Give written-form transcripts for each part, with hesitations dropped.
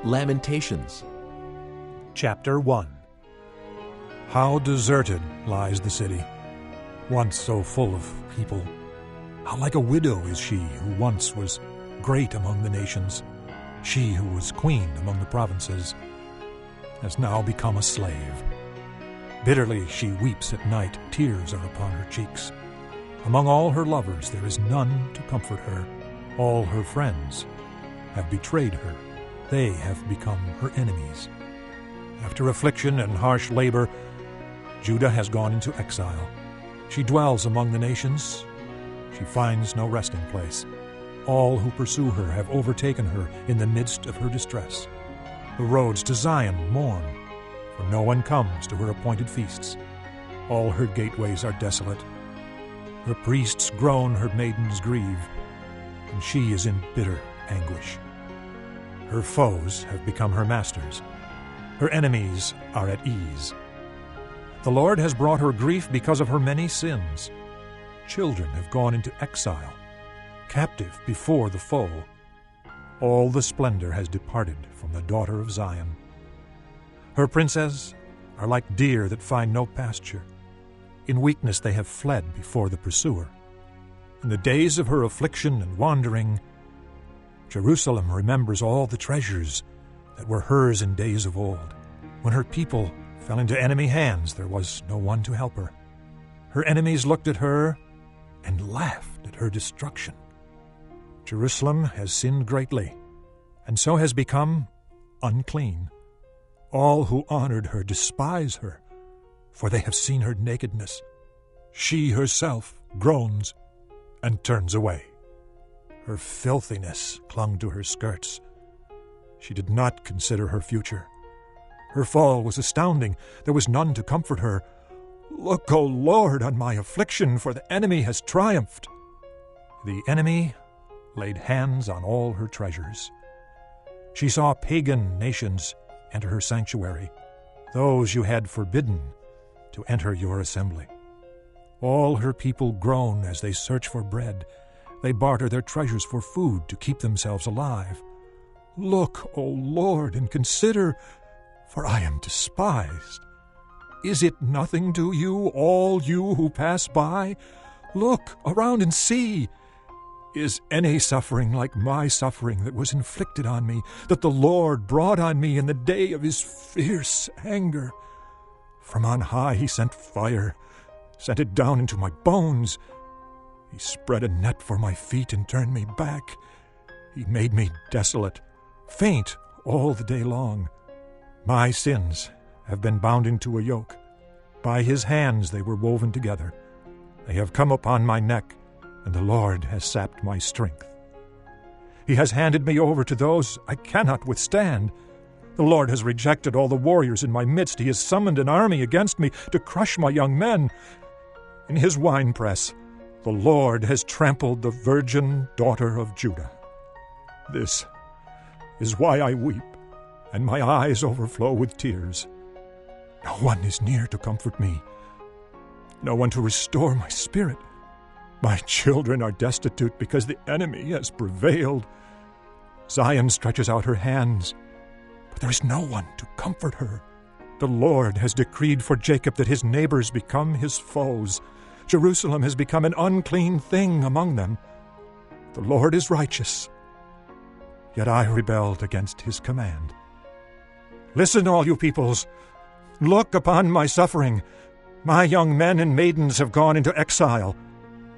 Lamentations. Chapter 1. How deserted lies the city, once so full of people. How like a widow is she who once was great among the nations. She who was queen among the provinces has now become a slave. Bitterly she weeps at night, tears are upon her cheeks. Among all her lovers there is none to comfort her. All her friends have betrayed her. They have become her enemies. After affliction and harsh labor, Judah has gone into exile. She dwells among the nations. She finds no resting place. All who pursue her have overtaken her in the midst of her distress. The roads to Zion mourn, for no one comes to her appointed feasts. All her gateways are desolate. Her priests groan, her maidens grieve, and she is in bitter anguish. Her foes have become her masters. Her enemies are at ease. The Lord has brought her grief because of her many sins. Children have gone into exile, captive before the foe. All the splendor has departed from the daughter of Zion. Her princes are like deer that find no pasture. In weakness they have fled before the pursuer. In the days of her affliction and wandering, Jerusalem remembers all the treasures that were hers in days of old. When her people fell into enemy hands, there was no one to help her. Her enemies looked at her and laughed at her destruction. Jerusalem has sinned greatly, and so has become unclean. All who honored her despise her, for they have seen her nakedness. She herself groans and turns away. Her filthiness clung to her skirts. She did not consider her future. Her fall was astounding. There was none to comfort her. Look, O Lord, on my affliction, for the enemy has triumphed. The enemy laid hands on all her treasures. She saw pagan nations enter her sanctuary, those you had forbidden to enter your assembly. All her people groan as they search for bread. They barter their treasures for food to keep themselves alive. Look, O Lord, and consider, for I am despised. Is it nothing to you, all you who pass by? Look around and see. Is any suffering like my suffering that was inflicted on me, that the Lord brought on me in the day of his fierce anger? From on high he sent fire, sent it down into my bones. He spread a net for my feet and turned me back. He made me desolate, faint all the day long. My sins have been bound into a yoke. By his hands they were woven together. They have come upon my neck, and the Lord has sapped my strength. He has handed me over to those I cannot withstand. The Lord has rejected all the warriors in my midst. He has summoned an army against me to crush my young men. In his winepress, the Lord has trampled the virgin daughter of Judah. This is why I weep, and my eyes overflow with tears. No one is near to comfort me, no one to restore my spirit. My children are destitute because the enemy has prevailed. Zion stretches out her hands, but there is no one to comfort her. The Lord has decreed for Jacob that his neighbors become his foes. Jerusalem has become an unclean thing among them. The Lord is righteous, yet I rebelled against his command. Listen, all you peoples. Look upon my suffering. My young men and maidens have gone into exile.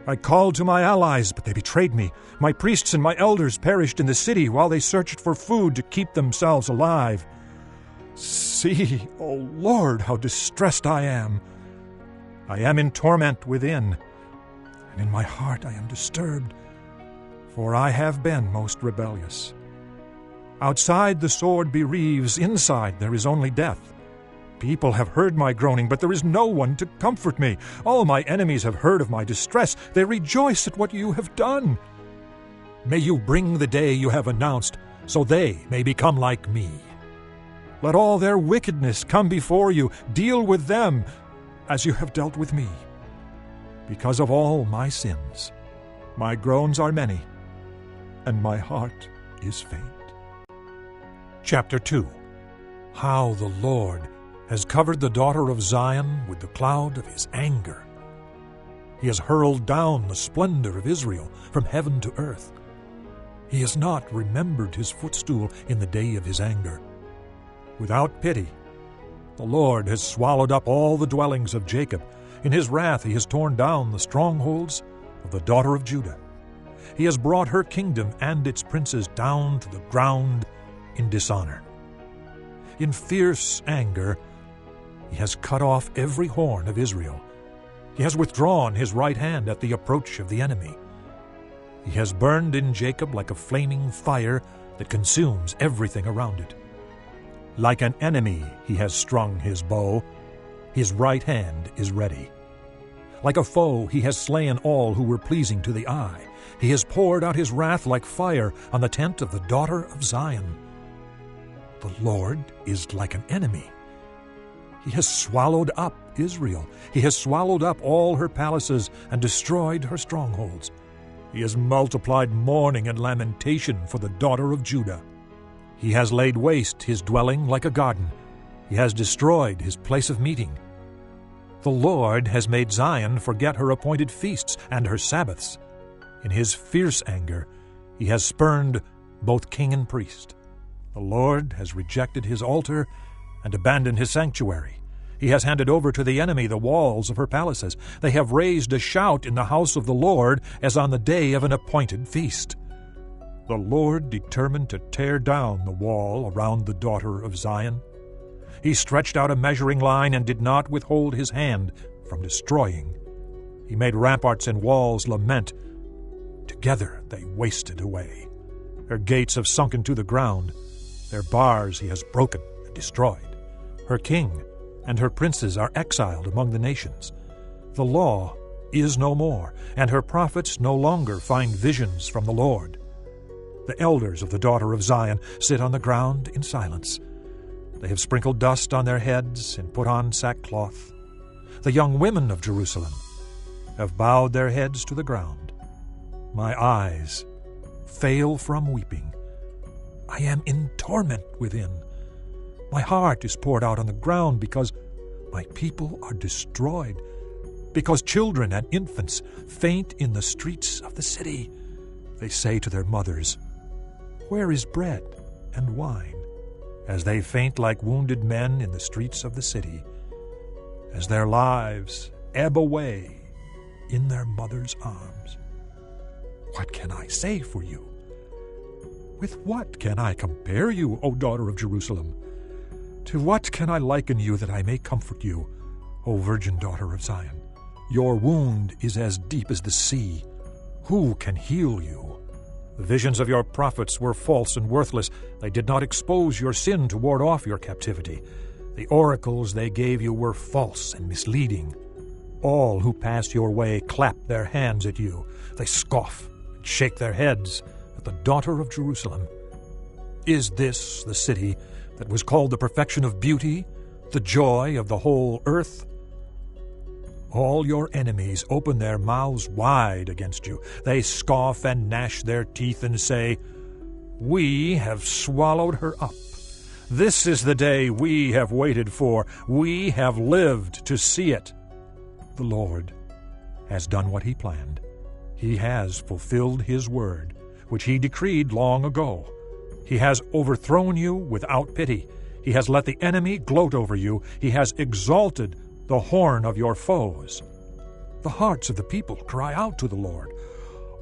I called to my allies, but they betrayed me. My priests and my elders perished in the city while they searched for food to keep themselves alive. See, O Lord, how distressed I am. I am in torment within, and in my heart I am disturbed, for I have been most rebellious. Outside the sword bereaves, inside there is only death. People have heard my groaning, but there is no one to comfort me. All my enemies have heard of my distress. They rejoice at what you have done. May you bring the day you have announced, so they may become like me. Let all their wickedness come before you. Deal with them as you have dealt with me. Because of all my sins, my groans are many, and my heart is faint. Chapter 2. How the Lord has covered the daughter of Zion with the cloud of his anger. He has hurled down the splendor of Israel from heaven to earth. He has not remembered his footstool in the day of his anger. Without pity, the Lord has swallowed up all the dwellings of Jacob. In his wrath he has torn down the strongholds of the daughter of Judah. He has brought her kingdom and its princes down to the ground in dishonor. In fierce anger, he has cut off every horn of Israel. He has withdrawn his right hand at the approach of the enemy. He has burned in Jacob like a flaming fire that consumes everything around it. Like an enemy he has strung his bow. His right hand is ready. Like a foe he has slain all who were pleasing to the eye. He has poured out his wrath like fire on the tent of the daughter of Zion. The Lord is like an enemy. He has swallowed up Israel. He has swallowed up all her palaces and destroyed her strongholds. He has multiplied mourning and lamentation for the daughter of Judah. He has laid waste his dwelling like a garden. He has destroyed his place of meeting. The Lord has made Zion forget her appointed feasts and her Sabbaths. In his fierce anger, he has spurned both king and priest. The Lord has rejected his altar and abandoned his sanctuary. He has handed over to the enemy the walls of her palaces. They have raised a shout in the house of the Lord as on the day of an appointed feast. The Lord determined to tear down the wall around the daughter of Zion. He stretched out a measuring line and did not withhold his hand from destroying. He made ramparts and walls lament. Together they wasted away. Her gates have sunken to the ground. Their bars he has broken and destroyed. Her king and her princes are exiled among the nations. The law is no more, and her prophets no longer find visions from the Lord. The elders of the daughter of Zion sit on the ground in silence. They have sprinkled dust on their heads and put on sackcloth. The young women of Jerusalem have bowed their heads to the ground. My eyes fail from weeping. I am in torment within. My heart is poured out on the ground because my people are destroyed, because children and infants faint in the streets of the city. They say to their mothers, "Where is bread and wine?" as they faint like wounded men in the streets of the city, as their lives ebb away in their mother's arms. What can I say for you? With what can I compare you, O daughter of Jerusalem? To what can I liken you that I may comfort you, O virgin daughter of Zion? Your wound is as deep as the sea. Who can heal you? The visions of your prophets were false and worthless. They did not expose your sin to ward off your captivity. The oracles they gave you were false and misleading. All who pass your way clap their hands at you. They scoff and shake their heads at the daughter of Jerusalem. Is this the city that was called the perfection of beauty, the joy of the whole earth? All your enemies open their mouths wide against you. They scoff and gnash their teeth and say, "We have swallowed her up. This is the day we have waited for. We have lived to see it." The Lord has done what he planned. He has fulfilled his word, which he decreed long ago. He has overthrown you without pity. He has let the enemy gloat over you. He has exalted the horn of your foes. The hearts of the people cry out to the Lord.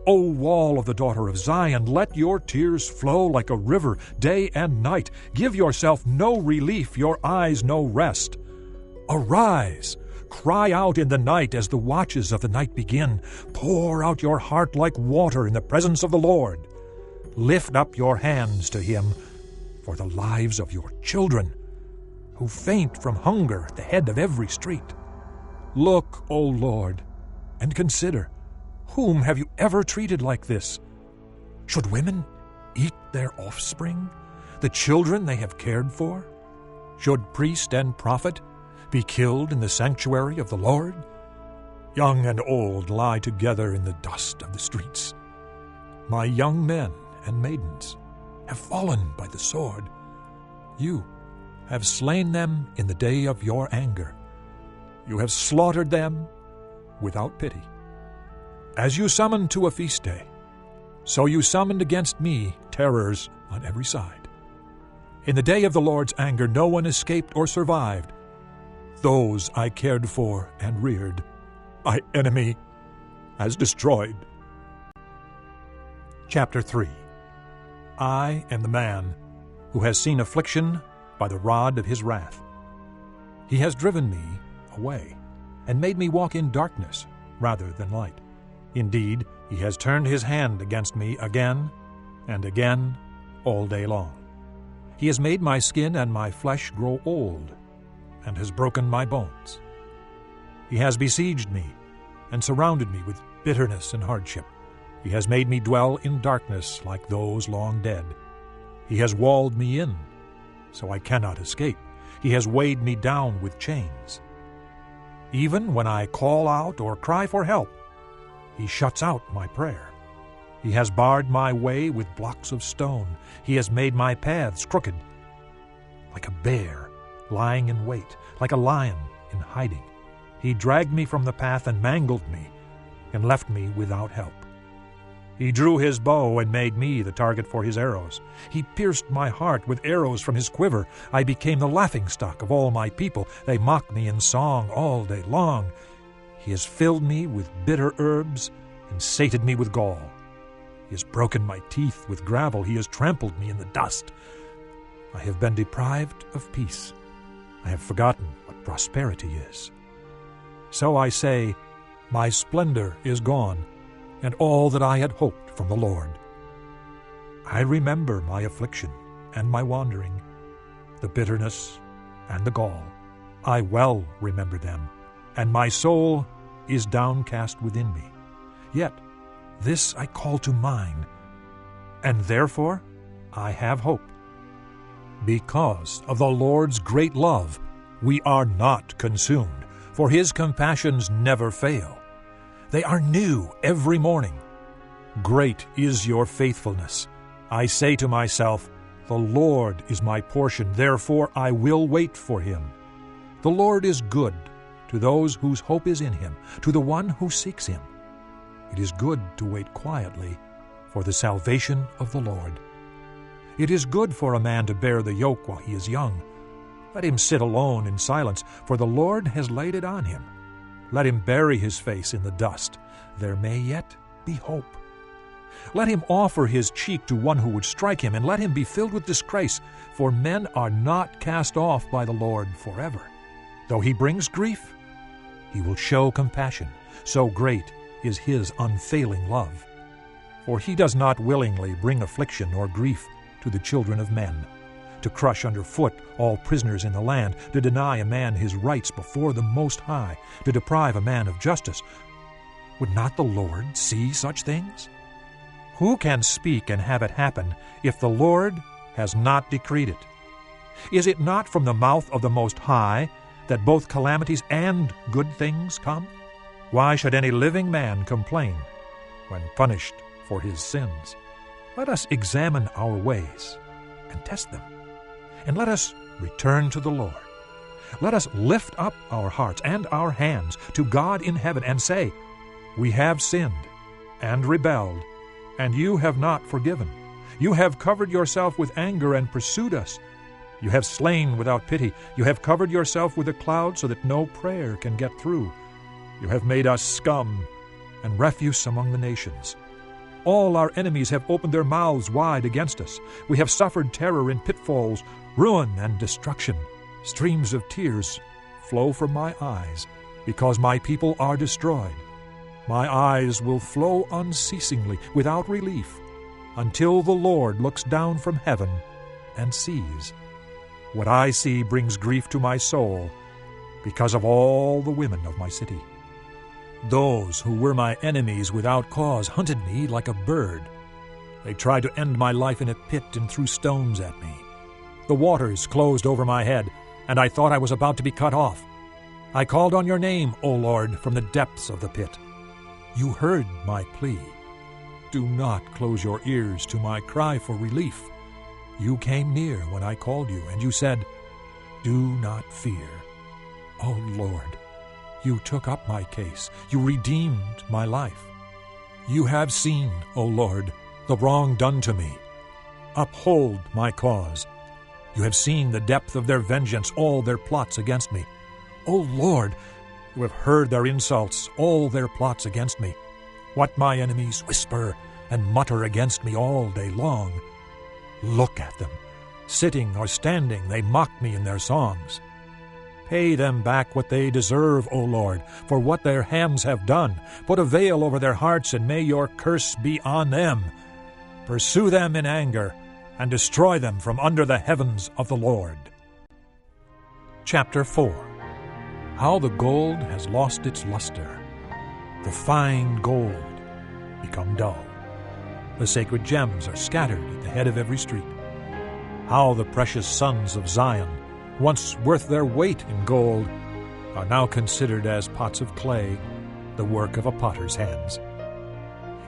O wall of the daughter of Zion, let your tears flow like a river day and night. Give yourself no relief, your eyes no rest. Arise, cry out in the night as the watches of the night begin. Pour out your heart like water in the presence of the Lord. Lift up your hands to him for the lives of your children, who faint from hunger at the head of every street. Look, O Lord, and consider, whom have you ever treated like this? Should women eat their offspring, the children they have cared for? Should priest and prophet be killed in the sanctuary of the Lord? Young and old lie together in the dust of the streets. My young men and maidens have fallen by the sword. You have slain them in the day of your anger. You have slaughtered them without pity. As you summoned to a feast day, so you summoned against me terrors on every side. In the day of the Lord's anger, no one escaped or survived. Those I cared for and reared, my enemy has destroyed. Chapter 3. I am the man who has seen affliction by the rod of his wrath. He has driven me away and made me walk in darkness rather than light. Indeed, he has turned his hand against me again and again all day long. He has made my skin and my flesh grow old and has broken my bones. He has besieged me and surrounded me with bitterness and hardship. He has made me dwell in darkness like those long dead. He has walled me in, so I cannot escape. He has weighed me down with chains. Even when I call out or cry for help, he shuts out my prayer. He has barred my way with blocks of stone. He has made my paths crooked. Like a bear lying in wait, like a lion in hiding, he dragged me from the path and mangled me and left me without help. He drew his bow and made me the target for his arrows. He pierced my heart with arrows from his quiver. I became the laughingstock of all my people. They mock me in song all day long. He has filled me with bitter herbs and sated me with gall. He has broken my teeth with gravel. He has trampled me in the dust. I have been deprived of peace. I have forgotten what prosperity is. So I say, my splendor is gone, and all that I had hoped from the Lord. I remember my affliction and my wandering, the bitterness and the gall. I well remember them, and my soul is downcast within me. Yet this I call to mind, and therefore I have hope. Because of the Lord's great love, we are not consumed, for his compassions never fail. They are new every morning. Great is your faithfulness. I say to myself, the Lord is my portion, therefore I will wait for him. The Lord is good to those whose hope is in him, to the one who seeks him. It is good to wait quietly for the salvation of the Lord. It is good for a man to bear the yoke while he is young. Let him sit alone in silence, for the Lord has laid it on him. Let him bury his face in the dust. There may yet be hope. Let him offer his cheek to one who would strike him, and let him be filled with disgrace, for men are not cast off by the Lord forever. Though he brings grief, he will show compassion. So great is his unfailing love. For he does not willingly bring affliction or grief to the children of men, to crush underfoot all prisoners in the land, to deny a man his rights before the Most High, to deprive a man of justice. Would not the Lord see such things? Who can speak and have it happen if the Lord has not decreed it? Is it not from the mouth of the Most High that both calamities and good things come? Why should any living man complain when punished for his sins? Let us examine our ways and test them, and let us return to the Lord. Let us lift up our hearts and our hands to God in heaven and say, we have sinned and rebelled, and you have not forgiven. You have covered yourself with anger and pursued us. You have slain without pity. You have covered yourself with a cloud so that no prayer can get through. You have made us scum and refuse among the nations. All our enemies have opened their mouths wide against us. We have suffered terror in pitfalls, ruin and destruction. Streams of tears flow from my eyes, because my people are destroyed. My eyes will flow unceasingly, without relief, until the Lord looks down from heaven and sees. What I see brings grief to my soul, because of all the women of my city. Those who were my enemies without cause hunted me like a bird. They tried to end my life in a pit and threw stones at me. The waters closed over my head, and I thought I was about to be cut off. I called on your name, O Lord, from the depths of the pit. You heard my plea. Do not close your ears to my cry for relief. You came near when I called you, and you said, "Do not fear." O Lord, you took up my case. You redeemed my life. You have seen, O Lord, the wrong done to me. Uphold my cause. You have seen the depth of their vengeance, all their plots against me. O Lord, you have heard their insults, all their plots against me. What my enemies whisper and mutter against me all day long. Look at them. Sitting or standing, they mock me in their songs. Pay them back what they deserve, O Lord, for what their hands have done. Put a veil over their hearts, and may your curse be on them. Pursue them in anger, and destroy them from under the heavens of the Lord. Chapter 4. How the gold has lost its luster. The fine gold become dull. The sacred gems are scattered at the head of every street. How the precious sons of Zion, once worth their weight in gold, are now considered as pots of clay, the work of a potter's hands.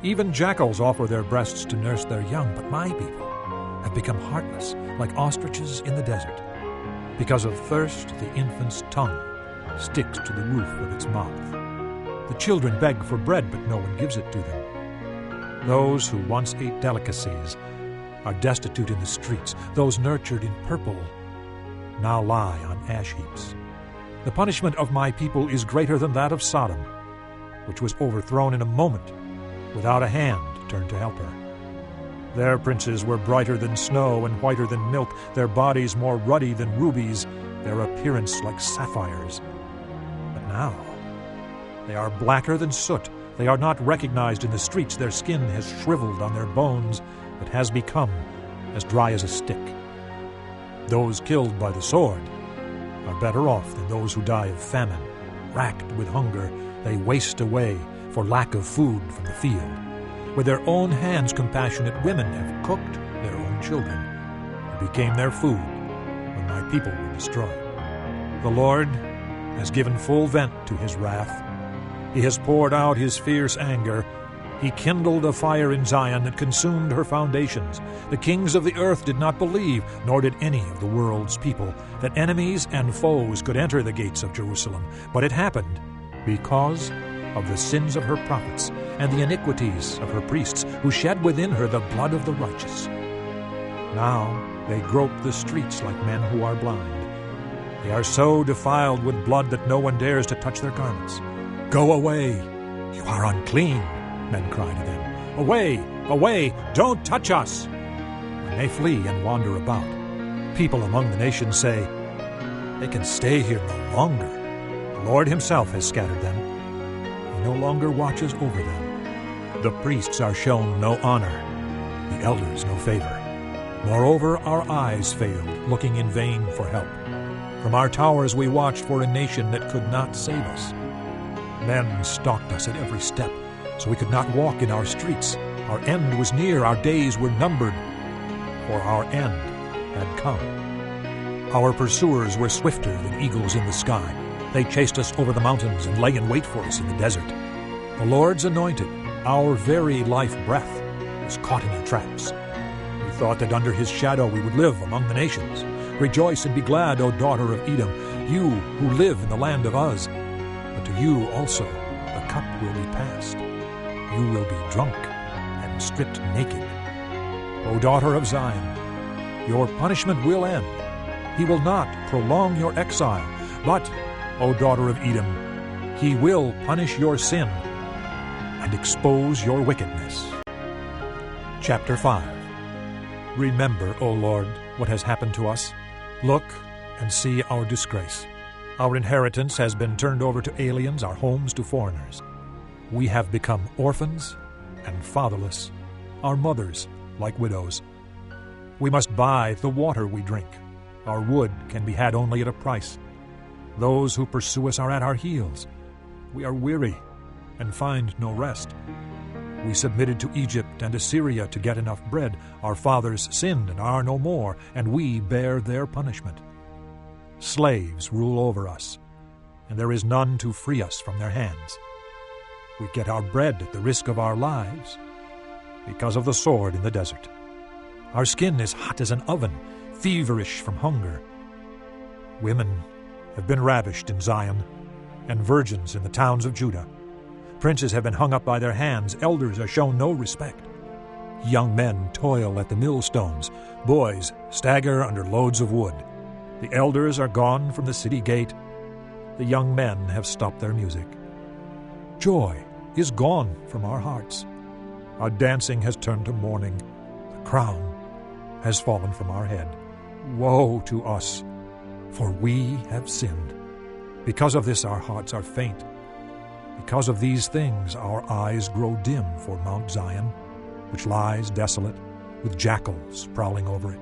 Even jackals offer their breasts to nurse their young, but my people have become heartless, like ostriches in the desert. Because of thirst, the infant's tongue sticks to the roof of its mouth. The children beg for bread, but no one gives it to them. Those who once ate delicacies are destitute in the streets. Those nurtured in purple now lie on ash heaps. The punishment of my people is greater than that of Sodom, which was overthrown in a moment, without a hand turned to help her. Their princes were brighter than snow and whiter than milk, their bodies more ruddy than rubies, their appearance like sapphires. But now they are blacker than soot. They are not recognized in the streets. Their skin has shriveled on their bones. It has become as dry as a stick. Those killed by the sword are better off than those who die of famine. Racked with hunger, they waste away for lack of food from the field. With their own hands, compassionate women have cooked their own children. It became their food when my people were destroyed. The Lord has given full vent to his wrath. He has poured out his fierce anger. He kindled a fire in Zion that consumed her foundations. The kings of the earth did not believe, nor did any of the world's people, that enemies and foes could enter the gates of Jerusalem. But it happened because of the sins of her prophets and the iniquities of her priests, who shed within her the blood of the righteous. Now they grope the streets like men who are blind. They are so defiled with blood that no one dares to touch their garments. "Go away, you are unclean," men cry to them. "Away, away, don't touch us!" When they flee and wander about, people among the nations say, "They can stay here no longer. The Lord himself has scattered them. He no longer watches over them. The priests are shown no honor, the elders no favor. Moreover, our eyes failed, looking in vain for help. From our towers we watched for a nation that could not save us. Men stalked us at every step, so we could not walk in our streets. Our end was near, our days were numbered, for our end had come. Our pursuers were swifter than eagles in the sky. They chased us over the mountains and lay in wait for us in the desert. The Lord's anointed, our very life breath, was caught in their traps. We thought that under his shadow we would live among the nations. Rejoice and be glad, O daughter of Edom, you who live in the land of Uz. But to you also the cup will be passed. You will be drunk and stripped naked. O daughter of Zion, your punishment will end. He will not prolong your exile, but, O daughter of Edom, he will punish your sin and expose your wickedness. Chapter 5. Remember, O Lord, what has happened to us. Look and see our disgrace. Our inheritance has been turned over to aliens, our homes to foreigners. We have become orphans and fatherless, our mothers like widows. We must buy the water we drink. Our wood can be had only at a price. Those who pursue us are at our heels. We are weary and find no rest. We submitted to Egypt and Assyria to get enough bread. Our fathers sinned and are no more, and we bear their punishment. Slaves rule over us, and there is none to free us from their hands. We get our bread at the risk of our lives because of the sword in the desert. Our skin is hot as an oven, feverish from hunger. Women have been ravished in Zion, and virgins in the towns of Judah. Princes have been hung up by their hands. Elders are shown no respect. Young men toil at the millstones. Boys stagger under loads of wood. The elders are gone from the city gate. The young men have stopped their music. Joy is gone from our hearts. Our dancing has turned to mourning. The crown has fallen from our head. Woe to us, for we have sinned. Because of this our hearts are faint. Because of these things our eyes grow dim for Mount Zion, which lies desolate, with jackals prowling over it.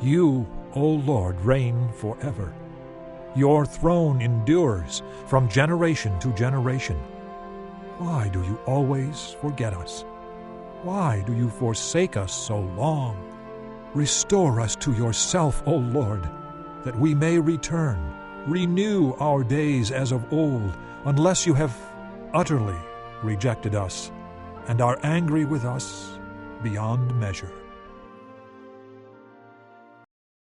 You, O Lord, reign forever. Your throne endures from generation to generation. Why do you always forget us? Why do you forsake us so long? Restore us to yourself, O Lord, that we may return. Renew our days as of old, unless you have utterly rejected us and are angry with us beyond measure.